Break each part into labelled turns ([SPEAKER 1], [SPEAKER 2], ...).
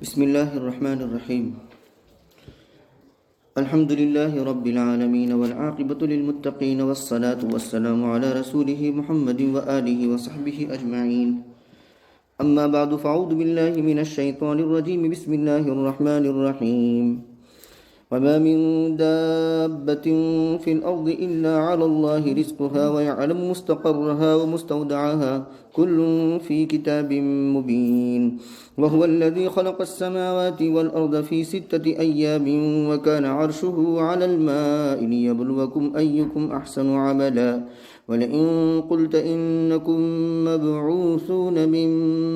[SPEAKER 1] بسم الله الرحمن الرحيم. الحمد لله رب العالمين والعاقبة للمتقين والصلاة والسلام على رسوله محمد وآله وصحبه أجمعين. أما بعد فأعوذ بالله من الشيطان الرجيم. بسم الله الرحمن الرحيم. وما من دابة في الأرض إلا على الله رزقها ويعلم مستقرها ومستودعها كل في كتاب مبين. وهو الذي خلق السماوات والأرض في 6 أيام وكان عرشه على الماء ليبلوكم أيكم أحسن عملا ولئن قلت إنكم مبعوثون من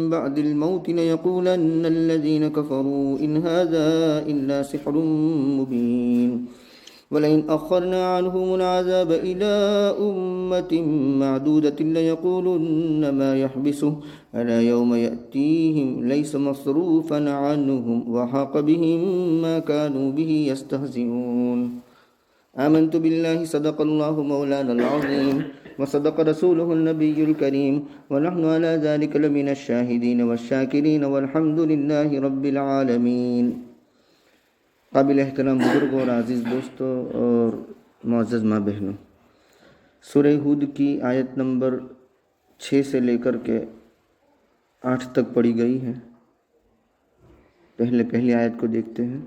[SPEAKER 1] بعد الموت ليقولن الذين كفروا إن هذا إلا سحر مبين. ولئن أخرنا عنهم العذاب إلى أمة معدودة ليقولن ما يحبسه ألا يوم يأتيهم ليس مصروفا عنهم وحاق بهم ما كانوا به يستهزئون. آمنت بالله صدق الله مولانا العظيم وصدق رسوله النبي الكريم ونحن على ذلك لمن الشاهدين والشاكرين والحمد لله رب العالمين. قابل احترام بزرگوں اور عزیز دوستوں اور معزز ماں بہنوں، سورہ ہود کی آیت نمبر 6 سے لے کر کے 8 تک پڑھی گئی ہے. پہلی آیت کو دیکھتے ہیں.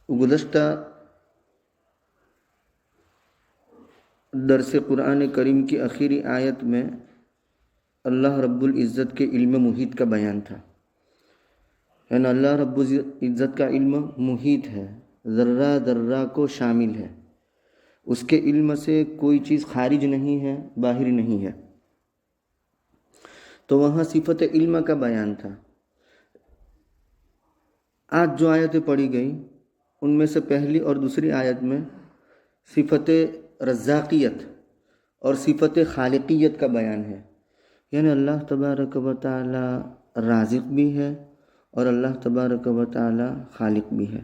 [SPEAKER 1] گزشتہ درس قرآن کریم کی آخری آیت میں اللہ رب العزت کے علم محیط کا بیان تھا. یعنی اللہ رب العزت کا علم محیط ہے، ذرہ ذرہ کو شامل ہے. اس کے علم سے کوئی چیز خارج نہیں ہے، باہر نہیں ہے. تو وہاں صفت علم کا بیان تھا. آج جو آیتیں پڑھی گئی ان میں سے پہلی اور دوسری آیت میں صفت رزاقیت اور صفت خالقیت کا بیان ہے. یعنی اللہ تبارک و تعالی رازق بھی ہے اور اللہ تبارک و تعالی خالق بھی ہے.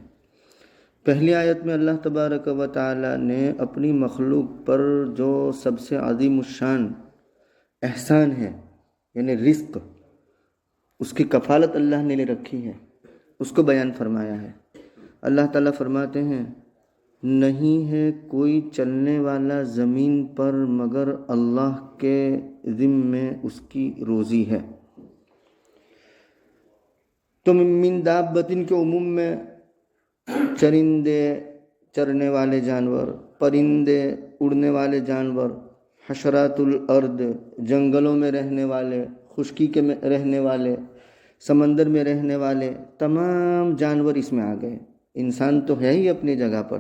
[SPEAKER 1] پہلی آیت میں اللہ تبارک و تعالی نے اپنی مخلوق پر جو سب سے عظیم الشان احسان ہے، یعنی رزق، اس کی کفالت اللہ نے لے رکھی ہے، اس کو بیان فرمایا ہے. اللہ تعالیٰ فرماتے ہیں، نہیں ہے کوئی چلنے والا زمین پر مگر اللہ کے ذمے اس کی روزی ہے. تو من دابتن کے عموم میں چرندے، چرنے والے جانور، پرندے، اڑنے والے جانور، حشرات الارض، جنگلوں میں رہنے والے، خشکی کے میں رہنے والے، سمندر میں رہنے والے تمام جانور اس میں آ گئے. انسان تو ہے ہی اپنی جگہ پر.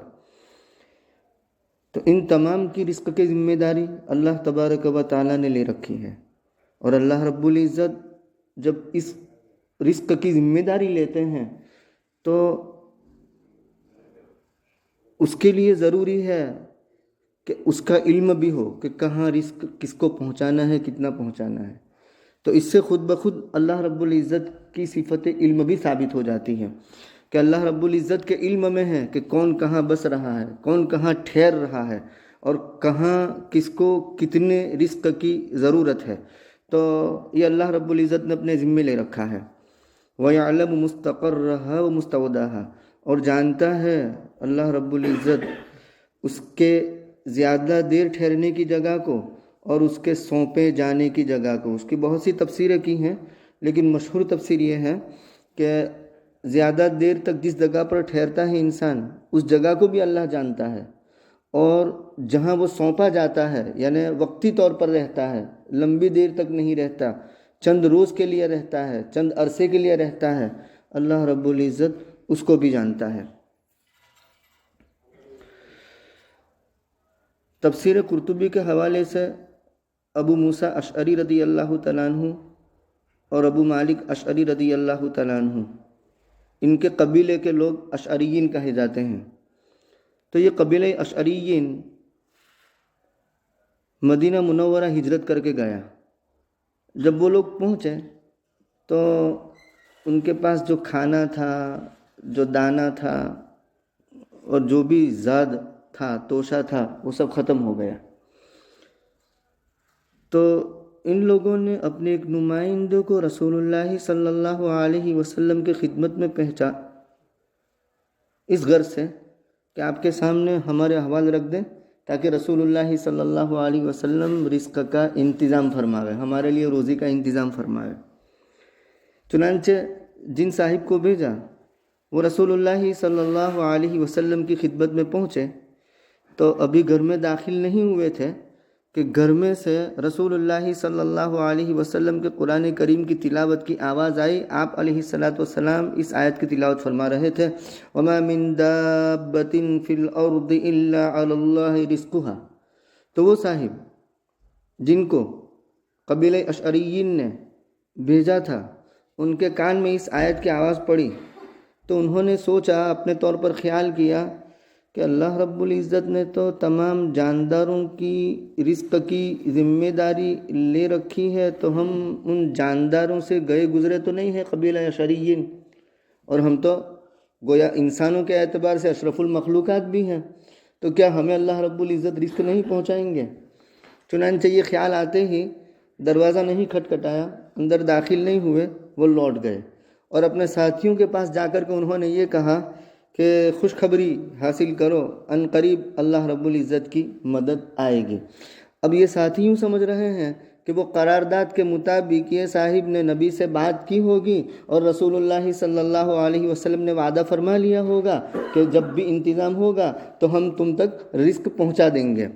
[SPEAKER 1] تو ان تمام کی رزق کی ذمہ داری اللہ تبارک و تعالیٰ نے لے رکھی ہے. اور اللہ رب العزت جب اس رزق کی ذمہ داری لیتے ہیں تو اس کے لیے ضروری ہے کہ اس کا علم بھی ہو کہ کہاں رزق کس کو پہنچانا ہے، کتنا پہنچانا ہے. تو اس سے خود بخود اللہ رب العزت کی صفت علم بھی ثابت ہو جاتی ہے کہ اللہ رب العزت کے علم میں ہے کہ کون کہاں بس رہا ہے، کون کہاں ٹھہر رہا ہے، اور کہاں کس کو کتنے رزق کی ضرورت ہے. تو یہ اللہ رب العزت نے اپنے ذمے لے رکھا ہے. وَيَعْلَمُ مُسْتَقَرَّهَا وَمُسْتَوْدَاهَا، اور جانتا ہے اللہ رب العزت اس کے زیادہ دیر ٹھہرنے کی جگہ کو اور اس کے سونپے جانے کی جگہ کو. اس کی بہت سی تفسیریں کی ہیں، لیکن مشہور تفسیر یہ ہے کہ زیادہ دیر تک جس جگہ پر ٹھہرتا ہے انسان، اس جگہ کو بھی اللہ جانتا ہے. اور جہاں وہ سونپا جاتا ہے، یعنی وقتی طور پر رہتا ہے، لمبی دیر تک نہیں رہتا، چند روز کے لیے رہتا ہے، چند عرصے کے لیے رہتا ہے، اللہ رب العزت اس کو بھی جانتا ہے. تفسیر قرطبی کے حوالے سے ابو موسیٰ اشعری رضی اللہ تعالیٰ عنہ اور ابو مالک اشعری رضی اللہ تعالیٰ عنہ، ان کے قبیلے کے لوگ اشعریین کہے جاتے ہیں. تو یہ قبیلہ اشعریین مدینہ منورہ ہجرت کر کے گیا. جب وہ لوگ پہنچے تو ان کے پاس جو کھانا تھا، جو دانہ تھا اور جو بھی زاد تھا، توشہ تھا، وہ سب ختم ہو گیا. تو ان لوگوں نے اپنے ایک نمائندے کو رسول اللہ صلی اللہ علیہ وسلم کی خدمت میں اس غرض سے کہ آپ کے سامنے ہمارے احوال رکھ دیں تاکہ رسول اللہ صلی اللہ علیہ وسلم رزق کا انتظام فرمائے، ہمارے لیے روزی کا انتظام فرمائے۔ چنانچہ جن صاحب کو بھیجا وہ رسول اللہ صلی اللہ علیہ وسلم کی خدمت میں پہنچے تو ابھی گھر میں داخل نہیں ہوئے تھے کہ گھر میں سے رسول اللہ صلی اللہ علیہ وسلم کے قرآن کریم کی تلاوت کی آواز آئی۔ آپ علیہ الصلاۃ والسلام اس آیت کی تلاوت فرما رہے تھے، وَمَا مِن دَابَّةٍ فِي الْأَرْضِ إِلَّا عَلَى اللَّهِ رِزْقُهَا۔ تو وہ صاحب جن کو قبیلہ اشعریین نے بھیجا تھا ان کے کان میں اس آیت کی آواز پڑی تو انہوں نے سوچا، اپنے طور پر خیال کیا کہ اللہ رب العزت نے تو تمام جانداروں کی رزق کی ذمہ داری لے رکھی ہے، تو ہم ان جانداروں سے گئے گزرے تو نہیں ہیں قبیلہ اشعریین، اور ہم تو گویا انسانوں کے اعتبار سے اشرف المخلوقات بھی ہیں، تو کیا ہمیں اللہ رب العزت رزق نہیں پہنچائیں گے؟ چنانچہ یہ خیال آتے ہی دروازہ نہیں کھٹکھٹایا، اندر داخل نہیں ہوئے، وہ لوٹ گئے اور اپنے ساتھیوں کے پاس جا کر کے انہوں نے یہ کہا کہ خوشخبری حاصل کرو، ان قریب اللہ رب العزت کی مدد آئے گی۔ اب یہ ساتھی یوں سمجھ رہے ہیں کہ وہ قرارداد کے مطابق یہ صاحب نے نبی سے بات کی ہوگی اور رسول اللہ صلی اللہ علیہ وسلم نے وعدہ فرما لیا ہوگا کہ جب بھی انتظام ہوگا تو ہم تم تک رزق پہنچا دیں گے۔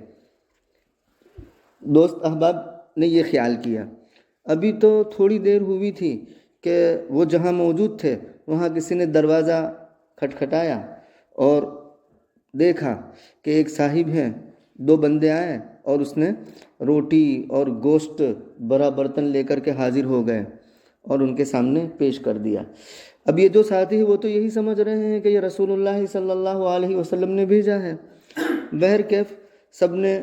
[SPEAKER 1] دوست احباب نے یہ خیال کیا۔ ابھی تو تھوڑی دیر ہوئی تھی کہ وہ جہاں موجود تھے وہاں کسی نے دروازہ کھٹکھٹایا اور دیکھا کہ ایک صاحب ہیں، دو بندے آئے اور اس نے روٹی اور گوشت بڑا برتن لے کر کے حاضر ہو گئے اور ان کے سامنے پیش کر دیا۔ اب یہ جو ساتھی وہ تو یہی سمجھ رہے ہیں کہ یہ رسول اللہ صلی اللہ علیہ وسلم نے بھیجا ہے۔ بہرکیف سب نے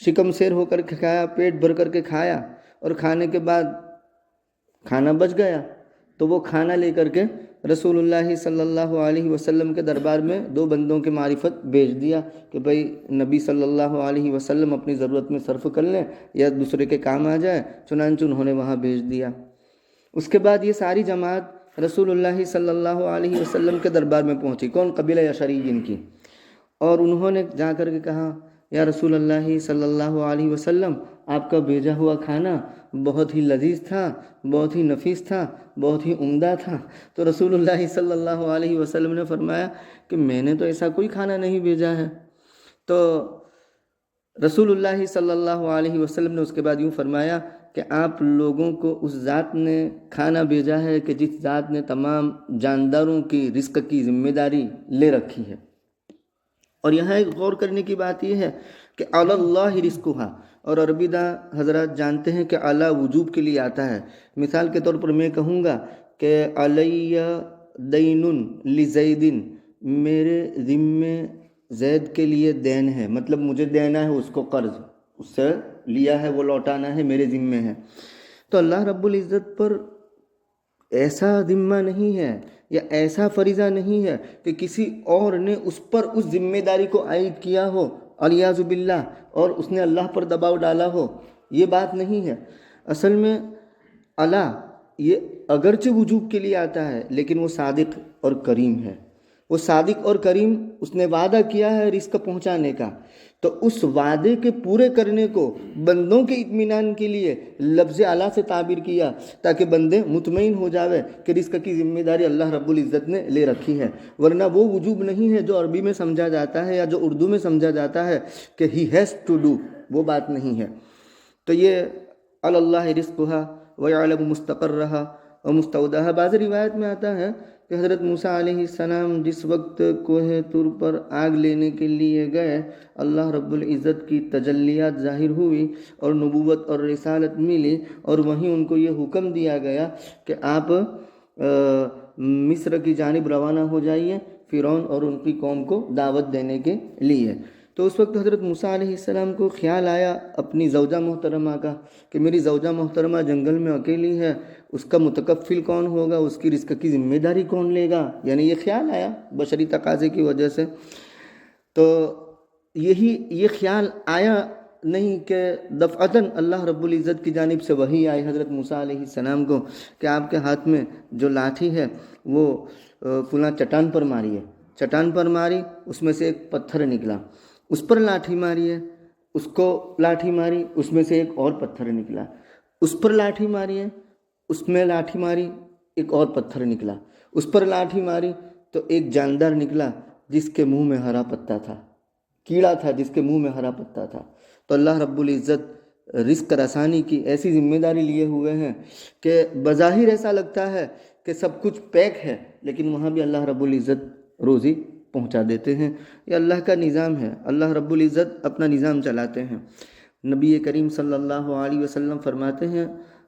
[SPEAKER 1] شکم سیر ہو کر کے کھایا، پیٹ بھر کر کے کھایا، اور کھانے کے بعد کھانا بچ گیا تو وہ کھانا لے کر کے رسول اللہ صلی اللہ علیہ وسلم کے دربار میں دو بندوں کے معرفت بھیج دیا کہ بھائی نبی صلی اللہ علیہ وسلم اپنی ضرورت میں صرف کر لیں یا دوسرے کے کام آ جائے۔ چنانچہ انہوں نے وہاں بھیج دیا۔ اس کے بعد یہ ساری جماعت رسول اللہ صلی اللہ علیہ وسلم کے دربار میں پہنچی، کون؟ قبیلہ اشعریین کی، اور انہوں نے جا کر کے کہا، یا رسول اللہ صلی اللہ علیہ وسلم، آپ کا بھیجا ہوا کھانا بہت ہی لذیذ تھا، بہت ہی نفیس تھا، بہت ہی عمدہ تھا۔ تو رسول اللہ صلی اللہ علیہ وسلم نے فرمایا کہ میں نے تو ایسا کوئی کھانا نہیں بھیجا ہے۔ تو رسول اللہ صلی اللہ علیہ وسلم نے اس کے بعد یوں فرمایا کہ آپ لوگوں کو اس ذات نے کھانا بھیجا ہے کہ جس ذات نے تمام جانداروں کی رزق کی ذمہ داری لے رکھی ہے۔ اور یہاں ایک غور کرنے کی بات یہ ہے کہ علی اللہ رزقھا، اور عربی داں حضرات جانتے ہیں کہ اعلیٰ وجوب کے لیے آتا ہے۔ مثال کے طور پر میں کہوں گا کہ علیہ دین لزید، میرے ذمے زید کے لیے دین ہے، مطلب مجھے دینا ہے اس کو قرض، اس سے لیا ہے وہ لوٹانا ہے، میرے ذمے ہے۔ تو اللہ رب العزت پر ایسا ذمہ نہیں ہے یا ایسا فریضہ نہیں ہے کہ کسی اور نے اس پر اس ذمہ داری کو عائد کیا ہو الیاذ باللہ، اور اس نے اللہ پر دباؤ ڈالا ہو، یہ بات نہیں ہے۔ اصل میں اللہ یہ اگرچہ وجوب کے لیے آتا ہے لیکن وہ صادق اور کریم ہے، وہ صادق اور کریم، اس نے وعدہ کیا ہے رزق پہنچانے کا، تو اس وعدے کے پورے کرنے کو بندوں کے اطمینان کے لیے لفظ اعلیٰ سے تعبیر کیا تاکہ بندے مطمئن ہو جاوے کہ رزق کی ذمہ داری اللہ رب العزت نے لے رکھی ہے، ورنہ وہ وجوب نہیں ہے جو عربی میں سمجھا جاتا ہے یا جو اردو میں سمجھا جاتا ہے کہ ہی ہیز ٹو ڈو، وہ بات نہیں ہے۔ تو یہ علی اللہ رزقھا ویعلم مستقرھا ومستودعھا۔ بعض روایت میں آتا ہے کہ حضرت موسیٰ علیہ السلام جس وقت کوہ طور پر آگ لینے کے لیے گئے، اللہ رب العزت کی تجلیات ظاہر ہوئی اور نبوت اور رسالت ملی، اور وہیں ان کو یہ حکم دیا گیا کہ آپ مصر کی جانب روانہ ہو جائیے فرعون اور ان کی قوم کو دعوت دینے کے لیے۔ تو اس وقت حضرت موسیٰ علیہ السلام کو خیال آیا اپنی زوجہ محترمہ کا کہ میری زوجہ محترمہ جنگل میں اکیلی ہے، اس کا متکفل کون ہوگا، اس کی رزق کی ذمہ داری کون لے گا، یعنی یہ خیال آیا بشری تقاضے کی وجہ سے۔ تو یہ خیال آیا نہیں کہ دفعتاً اللہ رب العزت کی جانب سے وحی آئی حضرت موسیٰ علیہ السلام کو کہ آپ کے ہاتھ میں جو لاٹھی ہے وہ فلاں چٹان پر ماری ہے. چٹان پر ماری، اس میں سے ایک پتھر نکلا، اس پر لاٹھی ماری ہے، اس کو لاٹھی ماری، اس میں سے ایک اور پتھر نکلا، اس پر لاٹھی ماری ہے، اس میں لاٹھی ماری، ایک اور پتھر نکلا، اس پر لاٹھی ماری تو ایک جاندار نکلا جس کے منہ میں ہرا پتا تھا، کیڑا تھا جس کے منہ میں ہرا پتا تھا. تو اللہ رب العزت رزق رسانی کی ایسی ذمہ داری لیے ہوئے ہیں کہ بظاہر ایسا لگتا ہے کہ سب کچھ پیک ہے، لیکن وہاں بھی اللہ رب العزت روزی پہنچا دیتے ہیں. یہ اللہ کا نظام ہے، اللہ رب العزت اپنا نظام چلاتے ہیں. نبی کریم صلی اللہ علیہ وسلم فرماتے ہیں،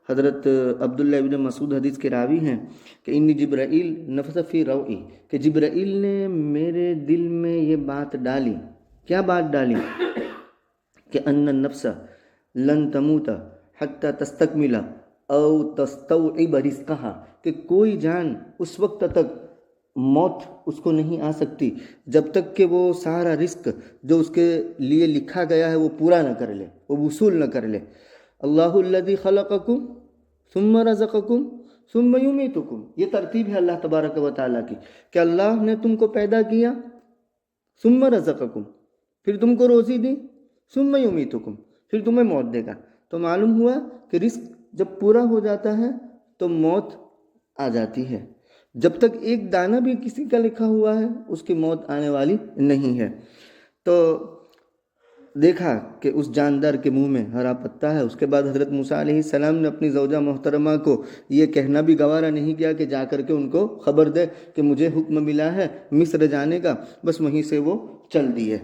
[SPEAKER 1] حضرت عبداللہ ابن مسعود حدیث کے راوی ہیں کہ انی جبرائیل نفث فی روعی، کہ جبرائیل نے میرے دل میں یہ بات ڈالی. کیا بات ڈالی؟ کہ ان النفس لن تموت حتی تستکمل او تستوعب رزقها، کہ کوئی جان اس وقت تک موت اس کو نہیں آ سکتی جب تک کہ وہ سارا رزق جو اس کے لیے لکھا گیا ہے وہ پورا نہ کر لے، وہ وصول نہ کر لے. اللہ الذی خلقکم ثم رزقکم ثم یمیتکم، یہ ترتیب ہے اللہ تبارک و تعالیٰ کی کہ اللہ نے تم کو پیدا کیا، ثم رزقکم، پھر تم کو روزی دی، ثم یمیتکم، پھر تمہیں موت دے گا. تو معلوم ہوا کہ رزق جب پورا ہو جاتا ہے تو موت آ جاتی ہے. جب تک ایک دانہ بھی کسی کا لکھا ہوا ہے اس کی موت آنے والی نہیں ہے. تو دیکھا کہ اس جاندار کے منہ میں ہرا پتا ہے. اس کے بعد حضرت موسیٰ علیہ السلام نے اپنی زوجہ محترمہ کو یہ کہنا بھی گوارا نہیں کیا کہ جا کر کے ان کو خبر دے کہ مجھے حکم ملا ہے مصر جانے کا، بس وہیں سے وہ چل دیے.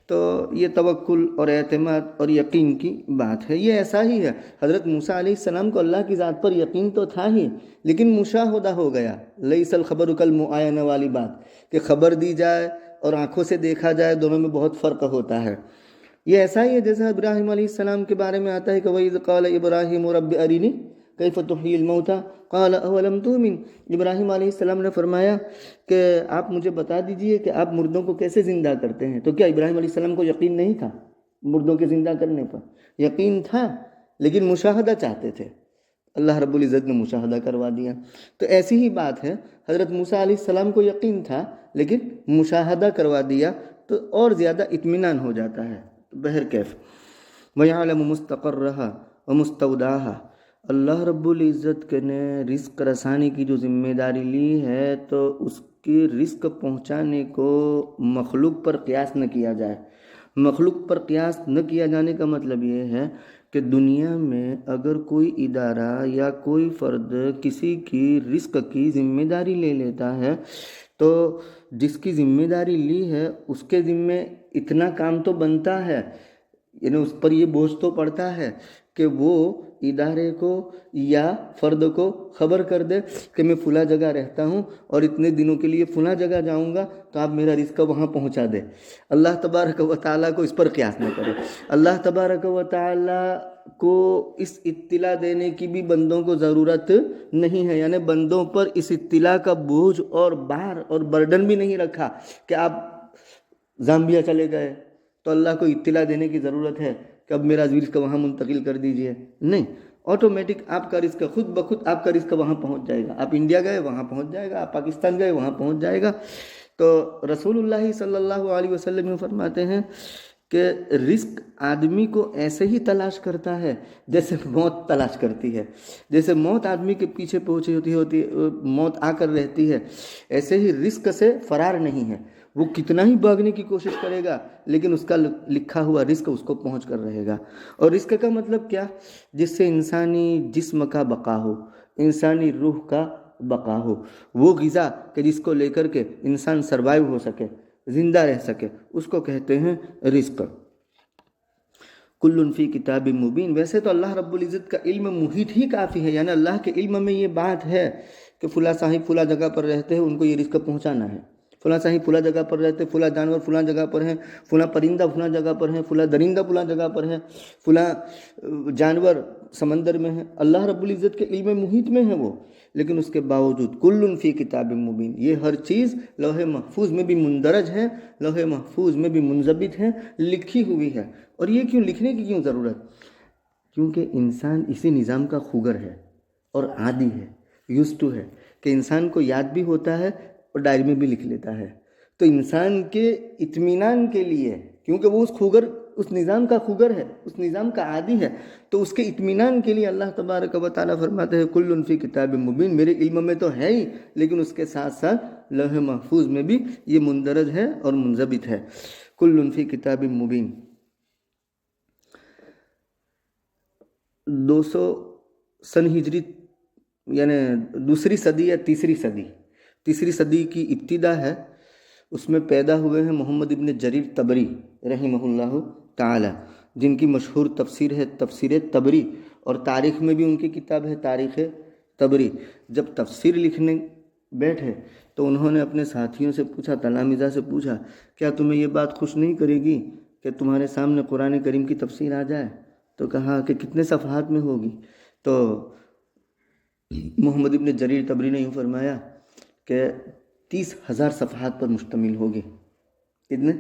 [SPEAKER 1] تو یہ توکل اور اعتماد اور یقین کی بات ہے. یہ ایسا ہی ہے، حضرت موسیٰ علیہ السلام کو اللہ کی ذات پر یقین تو تھا ہی، لیکن مشاہدہ ہو گیا. لیس الخبر کالمعاینہ والی بات کہ خبر دی جائے اور آنکھوں سے دیکھا جائے، دونوں میں بہت فرق ہوتا ہے. یہ ایسا ہی ہے جیسے ابراہیم علیہ السلام کے بارے میں آتا ہے کہ وَإِذْ قَالَ إِبْرَاهِيمُ رَبِّ أَرِنِي كَيْفَ تُحْيِي الْمَوْتَى قَالَ أَوَلَمْ تُؤْمِنْ. ابراہیم علیہ السلام نے فرمایا کہ آپ مجھے بتا دیجئے کہ آپ مردوں کو کیسے زندہ کرتے ہیں. تو کیا ابراہیم علیہ السلام کو یقین نہیں تھا مردوں کے زندہ کرنے پر؟ یقین تھا، لیکن مشاہدہ چاہتے تھے. اللہ رب العزت نے مشاہدہ کروا دیا. تو ایسی ہی بات ہے، حضرت موسیٰ علیہ السلام کو یقین تھا لیکن مشاہدہ کروا دیا تو اور زیادہ اطمینان ہو جاتا ہے. بہرکیف وَيَعْلَمُ مُسْتَقَرَّهَا وَمُسْتَوْدَعَهَا، اللہ رب العزت نے رزق رسانی کی جو ذمہ داری لی ہے تو اس کی رزق پہنچانے کو مخلوق پر قیاس نہ کیا جائے. مخلوق پر قیاس نہ کیا جانے کا مطلب یہ ہے کہ دنیا میں اگر کوئی ادارہ یا کوئی فرد کسی کی رزق کی ذمہ داری لے لیتا ہے تو جس کی ذمہ داری لی ہے اس کے ذمے اتنا کام تو بنتا ہے، یعنی اس پر یہ بوجھ تو پڑتا ہے کہ وہ ادارے کو یا فرد کو خبر کر دے کہ میں فلاں جگہ رہتا ہوں اور اتنے دنوں کے لیے فلاں جگہ جاؤں گا تو آپ میرا رزق وہاں پہنچا دے. اللہ تبارک و تعالیٰ کو اس پر قیاس نہ کرے. اللہ تبارک و تعالیٰ کو اس اطلاع دینے کی بھی بندوں کو ضرورت نہیں ہے، یعنی بندوں پر اس اطلاع کا بوجھ اور بار اور برڈن بھی نہیں رکھا کہ آپ زامبیا چلے گئے تو اللہ کو اطلاع دینے کی ضرورت ہے کہ اب میرا رزق وہاں منتقل کر دیجئے. نہیں، آٹومیٹک آپ کا رزق خود بخود آپ کا رزق وہاں پہنچ جائے گا. آپ انڈیا گئے وہاں پہنچ جائے گا، آپ پاکستان گئے وہاں پہنچ جائے گا. تو رسول اللہ صلی اللہ علیہ وسلم فرماتے ہیں کہ رزق آدمی کو ایسے ہی تلاش کرتا ہے جیسے موت تلاش کرتی ہے. جیسے موت آدمی کے پیچھے پہنچی ہوتی موت آ کر رہتی ہے، ایسے ہی رزق سے فرار نہیں ہے. وہ کتنا ہی بھاگنے کی کوشش کرے گا لیکن اس کا لکھا ہوا رزق اس کو پہنچ کر رہے گا. اور رزق کا مطلب کیا؟ جس سے انسانی جسم کا بقا ہو، انسانی روح کا بقا ہو. وہ غذا کہ جس کو لے کر کے انسان سروائیو ہو سکے، زندہ رہ سکے، اس کو کہتے ہیں رزق. کل فی کتاب مبین. ویسے تو اللہ رب العزت کا علم محیط ہی کافی ہے، یعنی اللہ کے علم میں یہ بات ہے کہ فلاں صاحب فلاں جگہ پر رہتے ہیں، ان کو یہ رزق پہنچانا ہے. فلاں صاحب فلاں جگہ پر رہتے، فلاں جانور فلاں جگہ پر ہیں، فلاں پرندہ فلاں جگہ پر ہیں، فلاں درندہ فلاں جگہ پر ہیں، فلاں جانور سمندر میں ہیں، اللہ رب العزت کے علم محیط میں ہے وہ، لیکن اس کے باوجود کل فی کتاب مبین، یہ ہر چیز لوح محفوظ میں بھی مندرج ہے، لوح محفوظ میں بھی منضبط ہے، لکھی ہوئی ہے۔ اور یہ کیوں لکھنے کی کیوں ضرورت؟ کیونکہ انسان اسی نظام کا خوگر ہے اور عادی ہے، یوزڈ ٹو ہے، کہ انسان کو یاد بھی ہوتا ہے اور ڈائری میں بھی لکھ لیتا ہے۔ تو انسان کے اطمینان کے لیے، کیونکہ وہ اس نظام کا خوگر ہے، اس نظام کا عادی ہے، تو اس کے اطمینان کے لیے اللہ تبارک و تعالیٰ فرماتے ہیں کل فی کتاب مبین، میرے علم میں تو ہے ہی، لیکن اس کے ساتھ ساتھ لوح محفوظ میں بھی یہ مندرج ہے اور منضبط ہے۔ کل فی کتاب مبین۔ 200 سن ہجری یعنی دوسری صدی یا تیسری صدی کی ابتدا ہے، اس میں پیدا ہوئے ہیں محمد ابن جریر طبری رحمہ اللہ تعالی، جن کی مشہور تفسیر ہے تفسیر طبری، اور تاریخ میں بھی ان کی کتاب ہے تاریخ طبری۔ جب تفسیر لکھنے بیٹھے تو انہوں نے اپنے ساتھیوں سے پوچھا، تلامذہ سے پوچھا، کیا تمہیں یہ بات خوش نہیں کرے گی کہ تمہارے سامنے قرآن کریم کی تفسیر آ جائے؟ تو کہا کہ کتنے صفحات میں ہوگی؟ تو محمد ابن جریر طبری نے یوں فرمایا کہ 30,000 صفحات پر مشتمل ہوگی۔ کتنے؟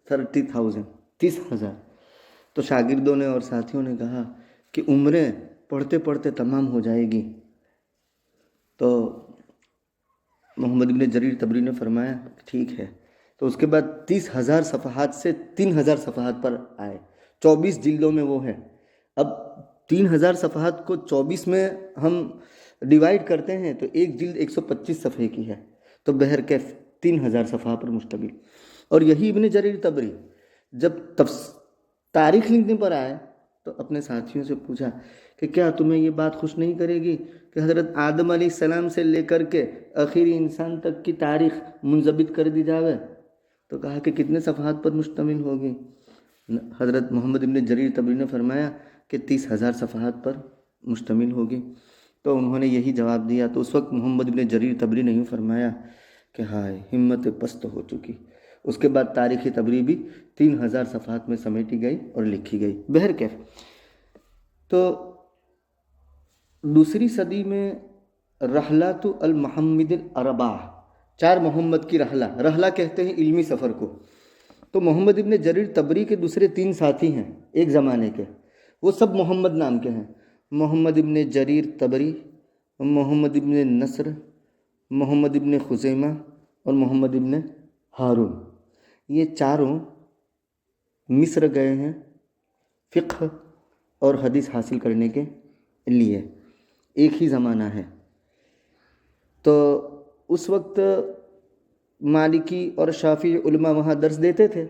[SPEAKER 1] 30,000، 30,000۔ تو شاگردوں نے اور ساتھیوں نے کہا کہ عمریں پڑھتے پڑھتے تمام ہو جائے گی۔ تو محمد ابن جریر طبری نے فرمایا ٹھیک ہے۔ تو اس کے بعد 30,000 صفحات سے 3,000 صفحات پر آئے، 24 جلدوں میں وہ ہے۔ اب 3,000 صفحات کو 24 میں ہم ڈیوائیڈ کرتے ہیں تو ایک جلد 125 صفحے کی ہے، تو بہرکیف 3,000 صفحہ پر مشتمل۔ اور یہی ابن جریر طبری جب تاریخ لکھنے پر آئے تو اپنے ساتھیوں سے پوچھا کہ کیا تمہیں یہ بات خوش نہیں کرے گی کہ حضرت آدم علیہ السلام سے لے کر کے آخری انسان تک کی تاریخ منضبط کر دی جاوے؟ تو کہا کہ کتنے صفحات پر مشتمل ہوگی؟ حضرت محمد ابن جریر طبری نے فرمایا کہ 30,000 صفحات پر مشتمل ہوگی۔ تو انہوں نے یہی جواب دیا۔ تو اس وقت محمد ابن جریر طبری نے یوں فرمایا کہ ہائے ہمت پست ہو چکی۔ اس کے بعد تاریخ طبری بھی 3,000 صفحات میں سمیٹی گئی اور لکھی گئی۔ بہرکیف تو دوسری صدی میں رحلات المحمد الاربعہ، 4 محمد کی رحلہ کہتے ہیں علمی سفر کو۔ تو محمد ابن جریر طبری کے دوسرے 3 ساتھی ہیں ایک زمانے کے، وہ سب محمد نام کے ہیں، محمد ابن جریر طبری، محمد ابن نصر، محمد ابن خزیمہ اور محمد ابن ہارون۔ یہ چاروں مصر گئے ہیں فقہ اور حدیث حاصل کرنے کے لیے، ایک ہی زمانہ ہے۔ تو اس وقت مالکی اور شافعی علماء وہاں درس دیتے تھے،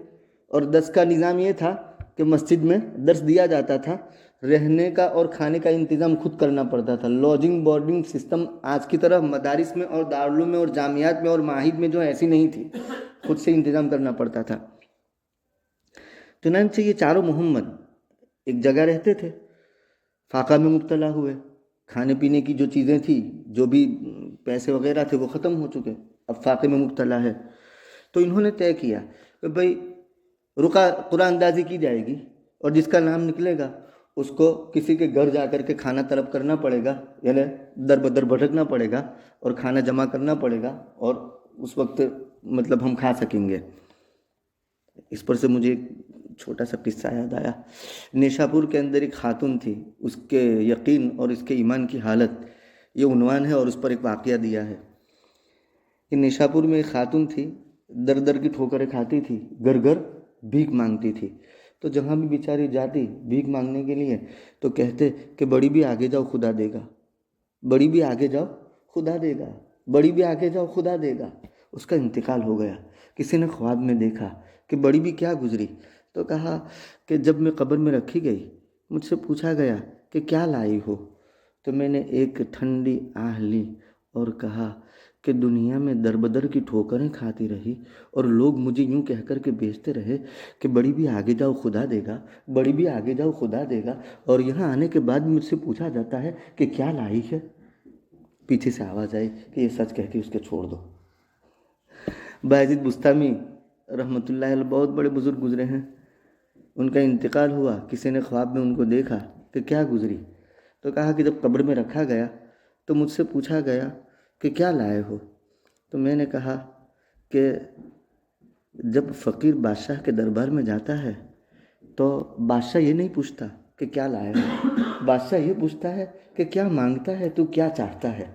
[SPEAKER 1] اور درس کا نظام یہ تھا کہ مسجد میں درس دیا جاتا تھا، رہنے کا اور کھانے کا انتظام خود کرنا پڑتا تھا۔ لاجنگ بورڈنگ سسٹم آج کی طرح مدارس میں اور دارالعلوم میں اور جامعات میں اور معاہد میں جو ایسی نہیں تھی، خود سے انتظام کرنا پڑتا تھا۔ چنانچہ یہ چاروں محمد ایک جگہ رہتے تھے، فاقہ میں مبتلا ہوئے، کھانے پینے کی جو چیزیں تھیں، جو بھی پیسے وغیرہ تھے وہ ختم ہو چکے، اب فاقے میں مبتلا ہے۔ تو انہوں نے طے کیا کہ بھئی قرآن اندازی کی جائے گی، اور جس کا نام نکلے گا اس کو کسی کے گھر جا کر کے کھانا طلب کرنا پڑے گا، یعنی در بدر بھٹکنا پڑے گا اور کھانا جمع کرنا پڑے گا، اور اس وقت مطلب ہم کھا سکیں گے۔ اس پر سے مجھے ایک چھوٹا سا قصہ یاد آیا۔ نیشاپور کے اندر ایک خاتون تھی، اس کے یقین اور اس کے ایمان کی حالت، یہ عنوان ہے اور اس پر ایک واقعہ دیا ہے کہ نیشاپور میں ایک خاتون تھی، در در کی ٹھوکریں کھاتی تھی، گھر گھر بھیک مانگتی تھی۔ تو جہاں بھی بیچاری جاتی بھیک مانگنے کے لیے تو کہتے کہ بڑی بھی آگے جاؤ خدا دے گا، بڑی بھی آگے جاؤ خدا دے گا، بڑی بھی آگے جاؤ خدا دے گا۔ اس کا انتقال ہو گیا۔ کسی نے خواب میں دیکھا کہ بڑی بھی کیا گزری، تو کہا کہ جب میں قبر میں رکھی گئی مجھ سے پوچھا گیا کہ کیا لائی ہو، تو میں نے ایک ٹھنڈی آہ لی اور کہا کہ دنیا میں در بدر کی ٹھوکریں کھاتی رہی اور لوگ مجھے یوں کہہ کر کے بیچتے رہے کہ بڑی بھی آگے جاؤ خدا دے گا، بڑی بھی آگے جاؤ خدا دے گا، اور یہاں آنے کے بعد مجھ سے پوچھا جاتا ہے کہ کیا لائی ہے۔ پیچھے سے آواز آئی کہ یہ سچ کہہ کے اس کے چھوڑ دو۔ باعزید بستامی رحمۃ اللہ علیہ بہت بڑے بزرگ گزرے ہیں، ان کا انتقال ہوا، کسی نے خواب میں ان کو دیکھا کہ کیا گزری، تو کہا کہ جب قبر میں رکھا گیا تو مجھ سے پوچھا گیا کہ کیا لائے ہو، تو میں نے کہا کہ جب فقیر بادشاہ کے دربار میں جاتا ہے تو بادشاہ یہ نہیں پوچھتا کہ کیا لائے ہو، بادشاہ یہ پوچھتا ہے کہ کیا مانگتا ہے، تو کیا چاہتا ہے۔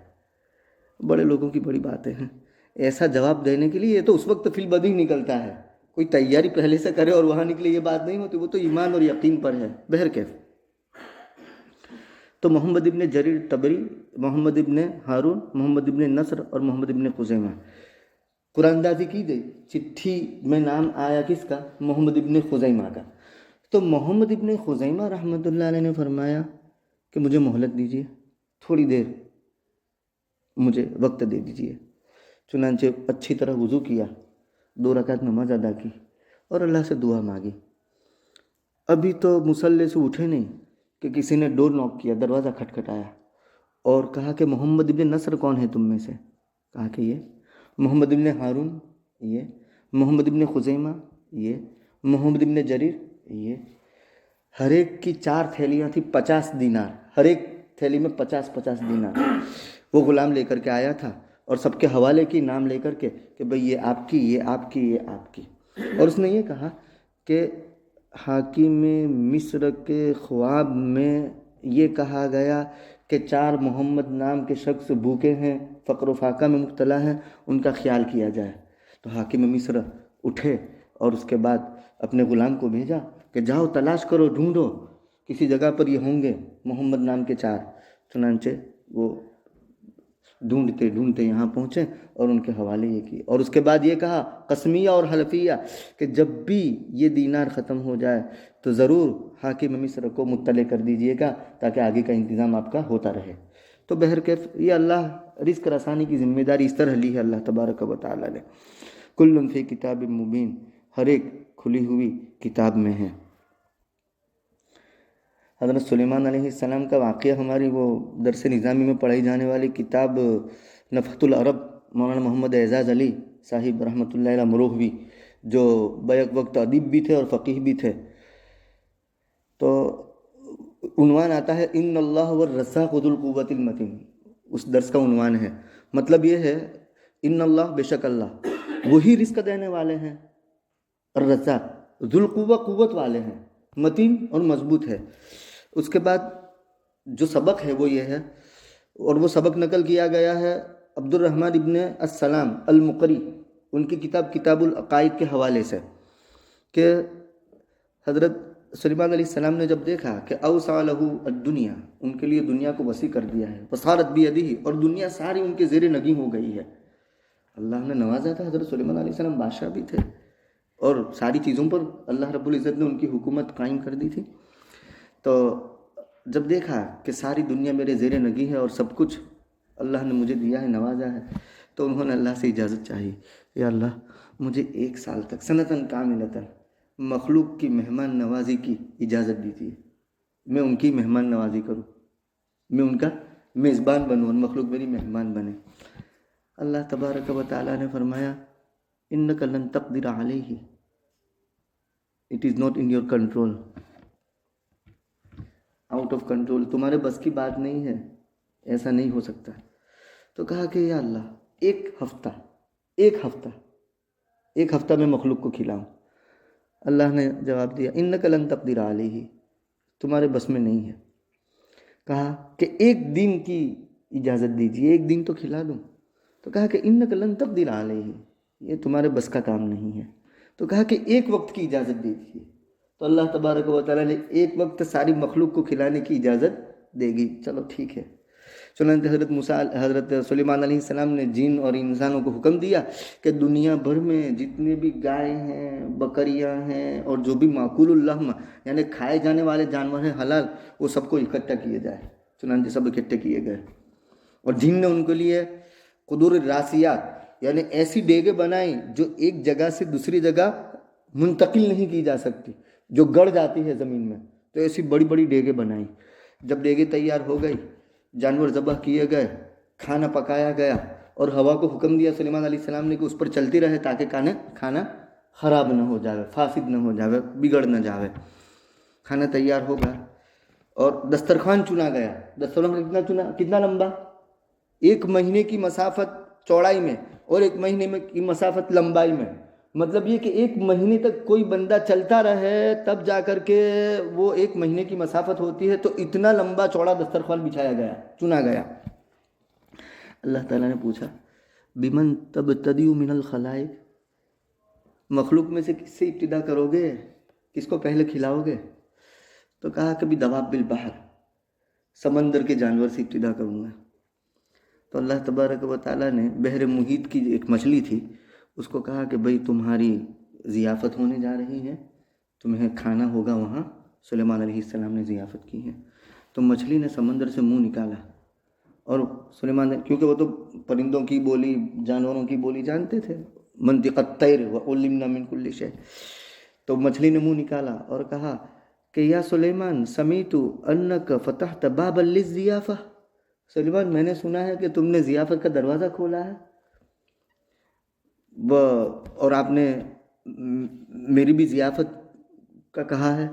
[SPEAKER 1] بڑے لوگوں کی بڑی باتیں ہیں، ایسا جواب دینے کے لیے یہ تو اس وقت فی البدیہہ ہی نکلتا ہے، کوئی تیاری پہلے سے کرے اور وہاں نکلے، یہ بات نہیں ہوتی، وہ تو ایمان اور یقین پر ہے۔ بہرکیف تو محمد ابن جریر طبری، محمد ابن ہارون، محمد ابن نصر اور محمد ابن خزیمہ، قرآن دازی کی گئی، چٹھی میں نام آیا کس کا؟ محمد ابن خزیمہ کا۔ تو محمد ابن خزیمہ رحمۃ اللہ علیہ نے فرمایا کہ مجھے مہلت دیجیے، تھوڑی دیر مجھے وقت دے دیجیے۔ چنانچہ اچھی طرح وضو کیا، 2 رکعت نماز ادا کی اور اللہ سے دعا مانگی۔ ابھی تو مصلی سے اٹھے نہیں کہ کسی نے ڈور نوک کیا، دروازہ کھٹکھٹایا اور کہا کہ محمد ابن نصر کون ہے تم میں سے؟ کہا کہ یہ محمد ابن ہارون، یہ محمد ابن خزیمہ، یہ محمد ابن جریر، یہ ہر ایک کی 4 تھیلیاں تھیں، 50 دینار، ہر ایک تھیلی میں 50 دینار۔ وہ غلام لے کر کے آیا تھا اور سب کے حوالے کی، نام لے کر کے کہ بھئی یہ آپ کی، یہ آپ کی، یہ آپ کی۔ اور اس نے یہ کہا کہ حاکم مصر کے خواب میں یہ کہا گیا کہ 4 محمد نام کے شخص بھوکے ہیں، فقر و فاقہ میں مبتلا ہیں، ان کا خیال کیا جائے۔ تو حاکم مصر اٹھے اور اس کے بعد اپنے غلام کو بھیجا کہ جاؤ تلاش کرو، ڈھونڈو، کسی جگہ پر یہ ہوں گے محمد نام کے 4۔ چنانچہ وہ ڈھونڈتے ڈھونڈتے یہاں پہنچے اور ان کے حوالے یہ کی، اور اس کے بعد یہ کہا قسمیہ اور حلفیہ کہ جب بھی یہ دینار ختم ہو جائے تو ضرور حاکم مصر کو مطلع کر دیجیے گا تاکہ آگے کا انتظام آپ کا ہوتا رہے۔ تو بہرکیف یہ اللہ رزق رسانی کی ذمہ داری اس طرح لی ہے اللہ تبارک و تعالیٰ نے۔ کل فی کتاب مبین، ہر ایک کھلی ہوئی کتاب میں ہے۔ حضرت سلیمان علیہ السلام کا واقعہ ہماری وہ درس نظامی میں پڑھائی جانے والی کتاب نفحۃ العرب، مولانا محمد اعزاز علی صاحب رحمۃ اللہ علیہ مروہوی، جو بیک وقت ادیب بھی تھے اور فقیہ بھی تھے، تو عنوان آتا ہے ان اللہ والرزاق ذو القوۃ المتین، اس درس کا عنوان ہے۔ مطلب یہ ہے ان اللہ، بے شک اللہ وہی رزق دینے والے ہیں، الرزاق ذو القوہ، قوت والے ہیں، متین اور مضبوط ہے۔ اس کے بعد جو سبق ہے وہ یہ ہے، اور وہ سبق نقل کیا گیا ہے عبد الرحمن ابن السلام المقری، ان کی کتاب کتاب العقائد کے حوالے سے، کہ حضرت سلیمان علیہ السلام نے جب دیکھا کہ اوسع لہ الدنیا، ان کے لیے دنیا کو وسیع کر دیا ہے، وصارت بیدہ، اور دنیا ساری ان کے زیر نگیں ہو گئی ہے۔ اللہ نے نوازا تھا، حضرت سلیمان علیہ السلام بادشاہ بھی تھے اور ساری چیزوں پر اللہ رب العزت نے ان کی حکومت قائم کر دی تھی۔ تو جب دیکھا کہ ساری دنیا میرے زیر نگیں ہے اور سب کچھ اللہ نے مجھے دیا ہے، نوازا ہے، تو انہوں نے اللہ سے اجازت چاہی، یا اللہ مجھے 1 سال تک سنتاً کاملتاً مخلوق کی مہمان نوازی کی اجازت دیجیے، میں ان کی مہمان نوازی کروں، میں ان کا میزبان بنوں اور مخلوق میری مہمان بنے۔ اللہ تبارک و تعالیٰ نے فرمایا انک لن تقدر علیہ، it is not in your control, out of control, تمہارے بس کی بات نہیں ہے، ایسا نہیں ہو سکتا۔ تو کہا کہ یا اللہ ایک ہفتہ میں مخلوق کو کھلاؤں۔ اللہ نے جواب دیا انک لن تقدر علیہ، تمہارے بس میں نہیں ہے۔ کہا کہ 1 دن کی اجازت دیجیے، 1 دن تو کھلا دوں۔ تو کہا کہ انک لن تقدر علیہ، یہ تمہارے بس کا کام نہیں ہے۔ تو کہا کہ 1 وقت کی اجازت دیجیے۔ تو اللہ تبارک و تعالیٰ نے 1 وقت ساری مخلوق کو کھلانے کی اجازت دے گی، چلو ٹھیک ہے۔ چنانچہ حضرت سلیمان علیہ السلام نے جن اور انسانوں کو حکم دیا کہ دنیا بھر میں جتنے بھی گائے ہیں، بکریاں ہیں، اور جو بھی معقول اللحم یعنی کھائے جانے والے جانور ہیں حلال، وہ سب کو اکٹھا کیے جائے۔ چنانچہ سب اکٹھے کیے گئے، اور جن نے ان کے لیے قدور الراسیات یعنی ایسی ڈیگیں بنائیں جو ایک جگہ سے دوسری جگہ منتقل نہیں کی جا سکتی، جو گڑ جاتی ہے زمین میں، تو ایسی بڑی بڑی ڈیگیں بنائیں۔ جب ڈیگیں تیار ہو گئی، جانور ذبح کیے گئے، کھانا پکایا گیا، اور ہوا کو حکم دیا سلیمان علیہ السلام نے کہ اس پر چلتی رہے تاکہ کھانا خراب نہ ہو جاوے، فاسد نہ ہو جاوے، بگڑ نہ جاوے۔ کھانا تیار ہو گیا اور دسترخوان چنا گیا۔ دسترخوان کتنا لمبا؟ 1 مہینے کی مسافت چوڑائی میں اور 1 مہینے کی مسافت لمبائی میں، مطلب یہ کہ 1 مہینے تک کوئی بندہ چلتا رہے تب جا کر کے وہ 1 مہینے کی مسافت ہوتی ہے، تو اتنا لمبا چوڑا دسترخوان بچھایا گیا، چنا گیا۔ اللہ تعالیٰ نے پوچھا بمن تبتدئ من الخلائق، مخلوق میں سے کس سے ابتدا کرو گے، کس کو پہلے کھلاؤ گے؟ تو کہا کہ دواب بالبحر، سمندر کے جانور سے ابتدا کروں گا۔ تو اللہ تبارک و تعالیٰ نے بحر محیط کی ایک مچھلی تھی، اس کو کہا کہ بھئی تمہاری ضیافت ہونے جا رہی ہے، تمہیں کھانا ہوگا وہاں۔ سلیمان علیہ السلام نے ضیافت کی ہے، تو مچھلی نے سمندر سے منہ نکالا، اور سلیمان نے، کیونکہ وہ تو پرندوں کی بولی، جانوروں کی بولی جانتے تھے، منطق الطیر وعلمنا من کل شیء، تو مچھلی نے منہ نکالا اور کہا کہ یا سلیمان سمیت انک فتحت بابا للضیافہ، سلیمان میں نے سنا ہے کہ تم نے ضیافت کا دروازہ کھولا ہے، اور آپ نے میری بھی ضیافت کا کہا ہے۔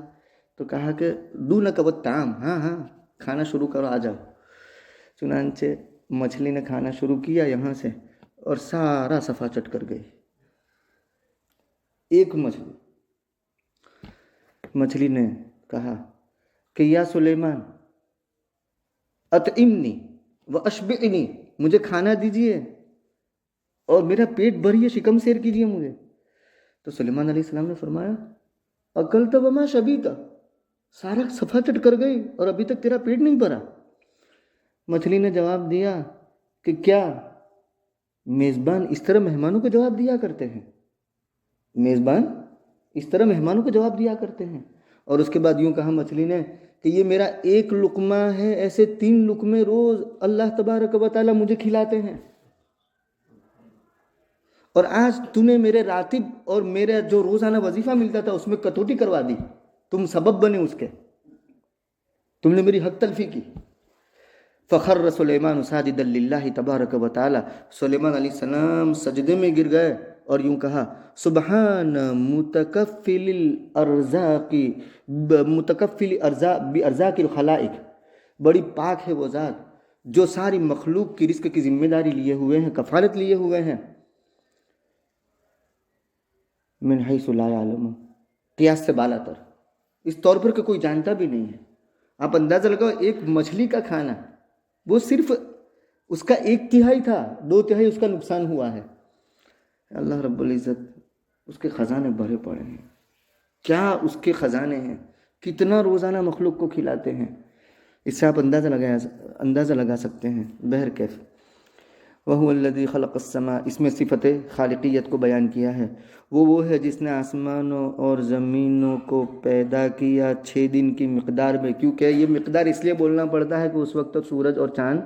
[SPEAKER 1] تو کہا کہ دونک والطعام، ہاں کھانا شروع کرو، آ جاؤ۔ چنانچہ مچھلی نے کھانا شروع کیا یہاں سے، اور سارا صفحہ چٹ کر گئی۔ ایک مچھلی نے کہا کہ یا سلیمان اطعمنی واشبعنی، مجھے کھانا دیجئے اور میرا پیٹ بھریے، شکم سیر کیجئے مجھے۔ تو سلیمان علیہ السلام نے فرمایا اکلت وما شبیت، سارا صفحہ چٹ کر گئی اور ابھی تک تیرا پیٹ نہیں بھرا۔ مچھلی نے جواب دیا کہ کیا میزبان اس طرح مہمانوں کو جواب دیا کرتے ہیں؟ میزبان اس طرح مہمانوں کو جواب دیا کرتے ہیں۔ اور اس کے بعد یوں کہا مچھلی نے کہ یہ میرا 1 لقمہ ہے، ایسے 3 لقمے روز اللہ تبارک و تعالیٰ مجھے کھلاتے ہیں، اور آج تو نے میرے راتب اور میرا جو روزانہ وظیفہ ملتا تھا اس میں کٹوتی کروا دی، تم سبب بنے اس کے، تم نے میری حق تلفی کی۔ فخر سلیمان ساجدا للہ تبارک و تعالی، سلیمان علیہ السلام سجدے میں گر گئے اور یوں کہا سبحان متکفل بارزاق الخلائق، بڑی پاک ہے وہ ذات جو ساری مخلوق کی رزق کی ذمہ داری لیے ہوئے ہیں، کفالت لیے ہوئے ہیں، من حیث لا یعلم، قیاس سے بالا تر، اس طور پر کہ کوئی جانتا بھی نہیں ہے۔ آپ اندازہ لگاؤ، ایک مچھلی کا کھانا وہ صرف اس کا 1/3 تھا، 2/3 اس کا نقصان ہوا ہے۔ اللہ رب العزت، اس کے خزانے بھرے پڑے ہیں، کیا اس کے خزانے ہیں، کتنا روزانہ مخلوق کو کھلاتے ہیں، اس سے آپ اندازہ لگا سکتے ہیں۔ بہرکیف وَهُوَ الَّذِي خَلَقَ السَّمَاءَ، اس میں صفت خالقیت کو بیان کیا ہے۔ وہ ہے جس نے آسمانوں اور زمینوں کو پیدا کیا 6 دن کی مقدار میں، کیونکہ یہ مقدار اس لیے بولنا پڑتا ہے کہ اس وقت تک سورج اور چاند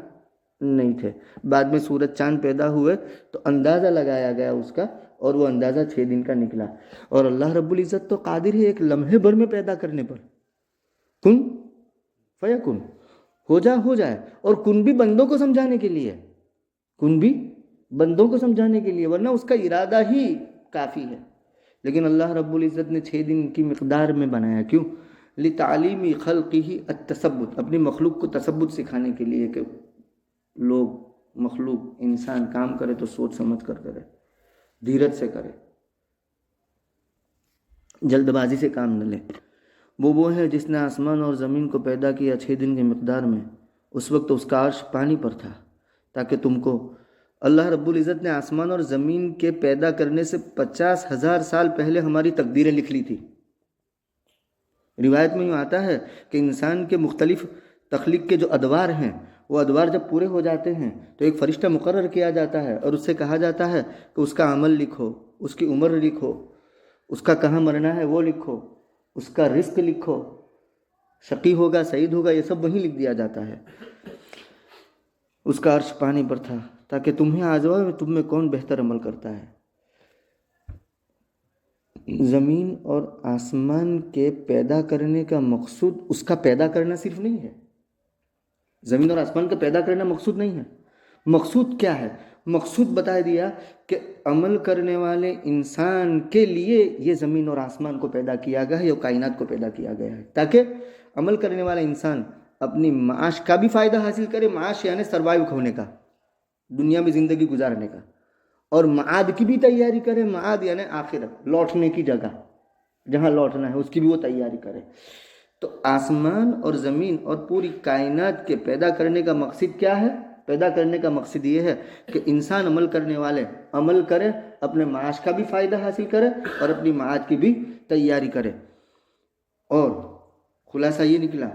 [SPEAKER 1] نہیں تھے، بعد میں سورج چاند پیدا ہوئے تو اندازہ لگایا گیا اس کا، اور وہ اندازہ 6 دن کا نکلا۔ اور اللہ رب العزت تو قادر ہے ایک لمحے بھر میں پیدا کرنے پر، کن فیکن، ہو جائے، اور کن بھی بندوں کو سمجھانے کے لیے، ورنہ اس کا ارادہ ہی کافی ہے۔ لیکن اللہ رب العزت نے 6 دن کی مقدار میں بنایا، کیوں؟ لتعلیم خلقہ التثبت، اپنی مخلوق کو تثبت سکھانے کے لیے کہ مخلوق انسان کام کرے تو سوچ سمجھ کر کرے، دھیرج سے کرے، جلد بازی سے کام نہ لے۔ وہ ہے جس نے آسمان اور زمین کو پیدا کیا 6 دن کی مقدار میں، اس وقت اس کا عرش پانی پر تھا، تاکہ تم کو، اللہ رب العزت نے آسمان اور زمین کے پیدا کرنے سے 50,000 سال پہلے ہماری تقدیریں لکھ لی تھی۔ روایت میں یوں آتا ہے کہ انسان کے مختلف تخلیق کے جو ادوار ہیں، وہ ادوار جب پورے ہو جاتے ہیں تو ایک فرشتہ مقرر کیا جاتا ہے، اور اس سے کہا جاتا ہے کہ اس کا عمل لکھو، اس کی عمر لکھو، اس کا کہاں مرنا ہے وہ لکھو، اس کا رزق لکھو، شقی ہوگا سعید ہوگا، یہ سب وہیں لکھ دیا جاتا ہے۔ اس کا عرش پانی پر تھا تاکہ تمہیں آزمائے تم میں کون بہتر عمل کرتا ہے۔ زمین اور آسمان کے پیدا کرنے کا مقصود اس کا پیدا کرنا صرف نہیں ہے، زمین اور آسمان کا پیدا کرنا مقصود نہیں ہے۔ مقصود کیا ہے؟ مقصود بتا دیا کہ عمل کرنے والے انسان کے لیے یہ زمین اور آسمان کو پیدا کیا گیا ہے، یہ کائنات کو پیدا کیا گیا ہے، تاکہ عمل کرنے والا انسان اپنی معاش کا بھی فائدہ حاصل کرے، معاش یعنی سروائیو ہونے کا، دنیا میں زندگی گزارنے کا، اور معاد کی بھی تیاری کرے، معاد یعنی آخرت، لوٹنے کی جگہ، جہاں لوٹنا ہے اس کی بھی وہ تیاری کرے۔ تو آسمان اور زمین اور پوری کائنات کے پیدا کرنے کا مقصد کیا ہے؟ پیدا کرنے کا مقصد یہ ہے کہ انسان عمل کرنے والے عمل کرے، اپنے معاش کا بھی فائدہ حاصل کرے اور اپنی معاد کی بھی تیاری کرے۔ اور خلاصہ یہ نکلا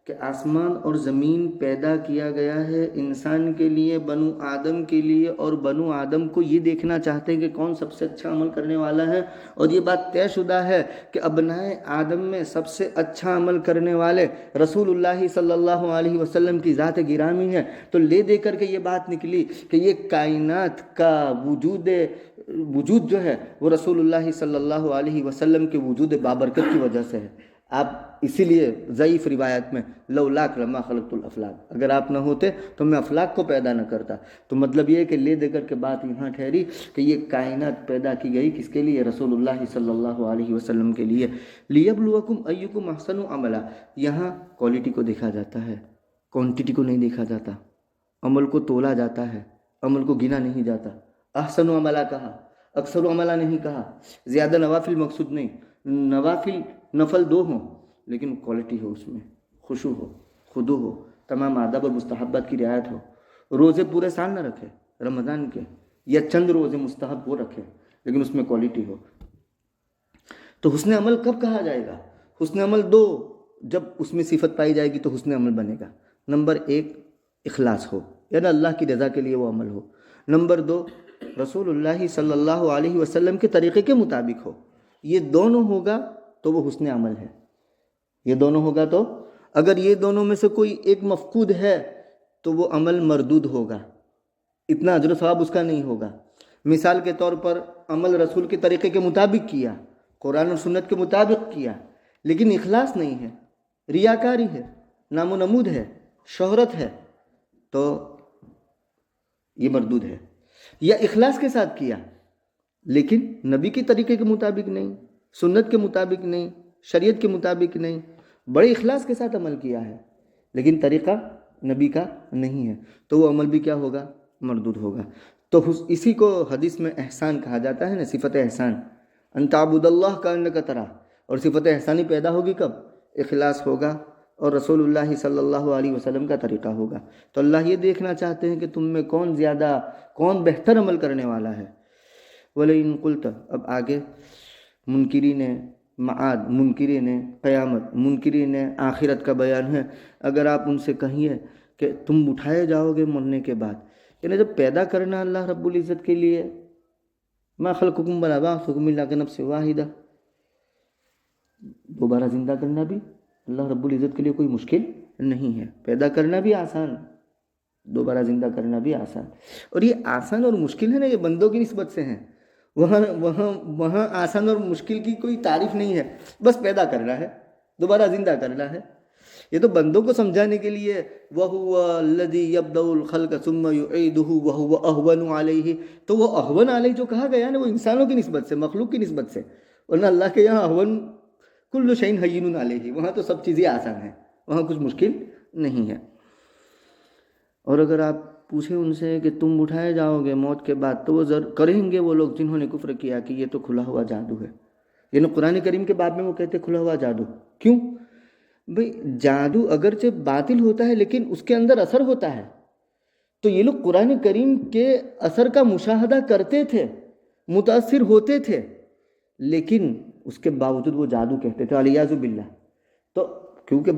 [SPEAKER 1] کہ آسمان اور زمین پیدا کیا گیا ہے انسان کے لیے، بنو آدم کے لیے، اور بنو آدم کو یہ دیکھنا چاہتے ہیں کہ کون سب سے اچھا عمل کرنے والا ہے، اور یہ بات طے شدہ ہے کہ ابنائے آدم میں سب سے اچھا عمل کرنے والے رسول اللہ صلی اللہ علیہ وسلم کی ذات گرامی ہے۔ تو لے دے کر کے یہ بات نکلی کہ یہ کائنات کا وجود جو ہے وہ رسول اللہ صلی اللہ علیہ وسلم کے وجود بابرکت کی وجہ سے ہے۔ آپ اسی لیے ضعیف روایت میں لولاک لما خلقت الافلاک، اگر آپ نہ ہوتے تو میں افلاک کو پیدا نہ کرتا۔ تو مطلب یہ ہے کہ لے دے کر کے بات یہاں ٹھہری کہ یہ کائنات پیدا کی گئی کس کے لیے؟ رسول اللہ صلی اللہ علیہ وسلم کے لیے۔ لیبلوکم ایکم احسن عملا، یہاں کوالٹی کو دیکھا جاتا ہے، کوانٹٹی کو نہیں دیکھا جاتا، عمل کو تولا جاتا ہے، عمل کو گنا نہیں جاتا۔ احسن عملا کہا، اکثر عملا نہیں کہا، زیادہ نوافل مقصود نہیں، نفل 2 ہوں لیکن کوالٹی ہو، اس میں خشوع ہو، خضوع ہو، تمام آداب اور مستحبات کی رعایت ہو۔ روزے پورے سال نہ رکھے رمضان کے، یا چند روزے مستحب وہ رکھے لیکن اس میں کوالٹی ہو۔ تو حسن عمل کب کہا جائے گا؟ حسن عمل 2، جب اس میں صفت پائی جائے گی تو حسن عمل بنے گا۔ نمبر 1 اخلاص ہو، یعنی اللہ کی رضا کے لیے وہ عمل ہو۔ نمبر 2 رسول اللہ صلی اللہ علیہ وسلم کے طریقے کے مطابق ہو۔ یہ دونوں ہوگا تو وہ حسن عمل ہے۔ یہ دونوں ہوگا تو، اگر یہ دونوں میں سے کوئی ایک مفقود ہے تو وہ عمل مردود ہوگا، اتنا اجر و ثواب اس کا نہیں ہوگا۔ مثال کے طور پر عمل رسول کے طریقے کے مطابق کیا، قرآن اور سنت کے مطابق کیا، لیکن اخلاص نہیں ہے، ریاکاری ہے، نام و نمود ہے، شہرت ہے، تو یہ مردود ہے۔ یا اخلاص کے ساتھ کیا لیکن نبی کے طریقے کے مطابق نہیں، سنت کے مطابق نہیں، شریعت کے مطابق نہیں، بڑے اخلاص کے ساتھ عمل کیا ہے لیکن طریقہ نبی کا نہیں ہے، تو وہ عمل بھی کیا ہوگا؟ مردود ہوگا۔ تو اسی کو حدیث میں احسان کہا جاتا ہے نا، صفت احسان، ان تعبد اللہ کانک تراہ۔ اور صفت احسانی پیدا ہوگی کب؟ اخلاص ہوگا اور رسول اللہ صلی اللہ علیہ وسلم کا طریقہ ہوگا۔ تو اللہ یہ دیکھنا چاہتے ہیں کہ تم میں کون بہتر عمل کرنے والا ہے۔ وَلَئِن قُلْتَ، اب آگے منکرین معاد، منکرین قیامت، منکرین آخرت کا بیان ہے۔ اگر آپ ان سے کہیے کہ تم اٹھائے جاؤ گے مرنے کے بعد، یعنی جب پیدا کرنا اللہ رب العزت کے لیے، ما خلقکم ولا بعثکم الا کنفس واحدہ، دوبارہ زندہ کرنا بھی اللہ رب العزت کے لیے کوئی مشکل نہیں ہے۔ پیدا کرنا بھی آسان، دوبارہ زندہ کرنا بھی آسان۔ اور یہ آسان اور مشکل ہے نا، یہ بندوں کی نسبت سے ہیں۔ وہاں آسان اور مشکل کی کوئی تعریف نہیں ہے، بس پیدا کرنا ہے، دوبارہ زندہ کرنا ہے۔ یہ تو بندوں کو سمجھانے کے لیے وَهُوَ الَّذِي يَبْدَأُ الْخَلْقَ ثُمَّ يُعِيدُهُ وَهُوَ أَهْوَنُ عَلَيْهِ، تو وہ اہون علیہ جو کہا گیا نا، وہ انسانوں کی نسبت سے، مخلوق کی نسبت سے، ورنہ اللہ کے یہاں اہون کل شیء ہین علیہ، وہاں تو سب چیزیں آسان ہیں، وہاں کچھ مشکل نہیں ہے۔ اور اگر آپ پوچھیں ان سے کہ تم اٹھائے جاؤ گے موت کے بعد، تو وہ کریں گے وہ لوگ جنہوں نے کفر کیا کہ یہ تو کھلا ہوا جادو ہے۔ یعنی قرآن کریم کے باب میں وہ کہتے کھلا ہوا جادو، کیوں؟ بھئی جادو اگرچہ باطل ہوتا ہے لیکن اس کے اندر اثر ہوتا ہے، تو یہ لوگ قرآن کریم کے اثر کا مشاہدہ کرتے تھے، متاثر ہوتے تھے، لیکن اس کے باوجود وہ جادو کہتے تھے، علیاذ باللہ۔ تو کیونکہ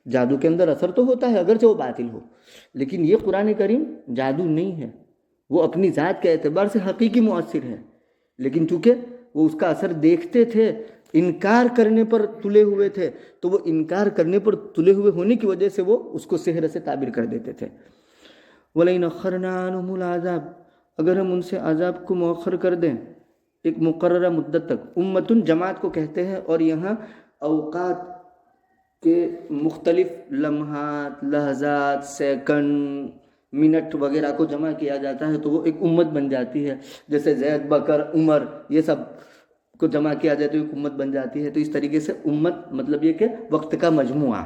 [SPEAKER 1] جادو کے اندر اثر تو ہوتا ہے اگرچہ وہ باطل ہو، لیکن یہ قرآن کریم جادو نہیں ہے، وہ اپنی ذات کے اعتبار سے حقیقی مؤثر ہے، لیکن چونکہ وہ اس کا اثر دیکھتے تھے، انکار کرنے پر تلے ہوئے تھے، تو وہ انکار کرنے پر تلے ہوئے ہونے کی وجہ سے وہ اس کو سحر سے تعبیر کر دیتے تھے۔ وَلَئِنْ أَخَّرْنَا عَنْهُمُ الْعَذَابَ، اگر ہم ان سے عذاب کو مؤخر کر دیں ایک مقررہ مدت تک، امتن جماعت کو کہتے ہیں، اور یہاں اوقات کے مختلف لمحات، لحظات، سیکنڈ، منٹ وغیرہ کو جمع کیا جاتا ہے تو وہ ایک امت بن جاتی ہے. جیسے زید، بکر، عمر، یہ سب کو جمع کیا جائے تو ایک امت بن جاتی ہے. تو اس طریقے سے امت مطلب یہ کہ وقت کا مجموعہ.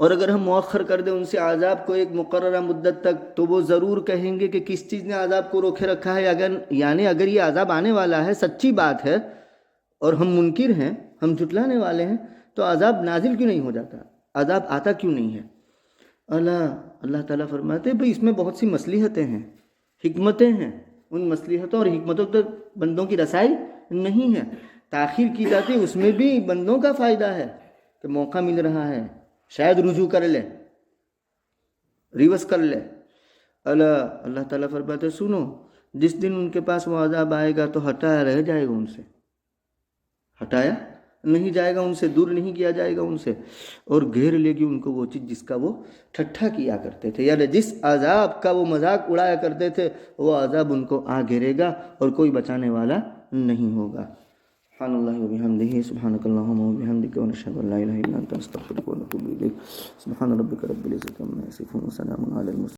[SPEAKER 1] اور اگر ہم مؤخر کر دیں ان سے عذاب کو ایک مقررہ مدت تک تو وہ ضرور کہیں گے کہ کس چیز نے عذاب کو روکے رکھا ہے. اگر یہ عذاب آنے والا ہے، سچی بات ہے، اور ہم منکر ہیں، ہم جھٹلانے والے ہیں، تو عذاب نازل کیوں نہیں ہو جاتا؟ عذاب آتا کیوں نہیں ہے؟ اللہ تعالیٰ فرماتے ہیں بھئی اس میں بہت سی مصلحتیں ہیں، حکمتیں ہیں. ان مصلحتوں اور حکمتوں تک بندوں کی رسائی نہیں ہے. تاخیر کی جاتی ہے، اس میں بھی بندوں کا فائدہ ہے کہ موقع مل رہا ہے، شاید رجوع کر لے، ریورس کر لے. اللہ تعالیٰ فرماتے ہیں سنو، جس دن ان کے پاس وہ عذاب آئے گا تو ہٹایا رہ جائے گا ان سے، ہٹایا نہیں جائے گا ان سے، دور نہیں کیا جائے گا ان سے، اور گھیر لے گی ان کو وہ چیز جس کا وہ ٹھٹھا کیا کرتے تھے. یعنی جس عذاب کا وہ مذاق اڑایا کرتے تھے وہ عذاب ان کو آ گھیرے گا اور کوئی بچانے والا نہیں ہوگا. سبحان اللہ و بحمدہ، سبحانک اللہم و بحمدک، ونشہد ان لا الہ الا انت، نستغفرک ونتوب الیک. سبحان ربک رب العزۃ عما یصفون، وسلام علی المرسلین.